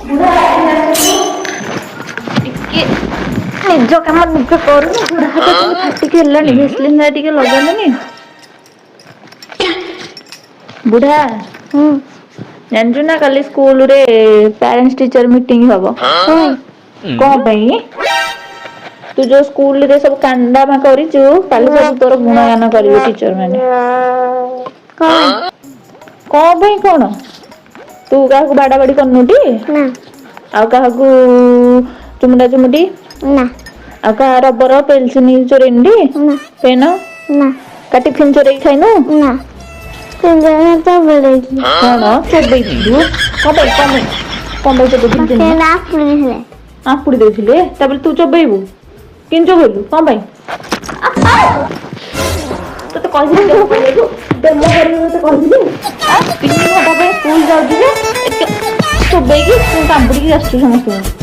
ଟିକେ ନିଜ କାମ ନିଜେ କରୁନି ବୁଢା ହାତ ଫାଟିକି ହେଲାଣି ଭେସଲିନ୍ ଟିକେ ଲଗାନ୍ତୁନି ବୁଢା ଜାଣିଛୁ ନା କାଲି ସ୍କୁଲରେ ପ୍ୟାରେଣ୍ଟସ୍ ଟିଚର ମିଟିଂ ହବ କଣ ପାଇଁ ତୁ ଯୋଉ ସ୍କୁଲରେ ସବୁ କାଣ୍ଡାମା କରିଛୁ କାଲି ସବୁ ତୋର ଗୁଣଗାନ କରିବେ ଟିଚର ମାନେ କଣ ପାଇଁ କଣ ତୁ କାହାକୁ ବାଡା ବାଡି କରିନୁଟି ଆଉ କାହାକୁ ଚୁମୁଡା ଚୁମୁଡି ଆଉ କାହା ରବର ପେନସିଲ ଚୋରେଇନୁଟି ପେନ ଟିଫିନ ଚୋରେଇକି ଖାଇନୁ କଣ ଚୋବେଇଥିଲୁ କଣ ପାଇଁ ଚୋବେଇଥିଲୁ ଆପୁଡି ଦେଇଥିଲେ ତାପରେ ତୁ ଚୋବେଇବୁ କେମିତି ଚୋବେଇଲୁ କଣ ପାଇଁ ତତେ କହିଥିଲି ଡେମୋ କରିବୁ ତତେ କହିଥିଲି 3 ଘଣ୍ଟା ପାଇଁ ସ୍କୁଲ ଯାଉଛି ଯେ ଚୋବେଇକି କାମୁଡିକି ଆସୁଛୁ ସମସ୍ତଙ୍କୁ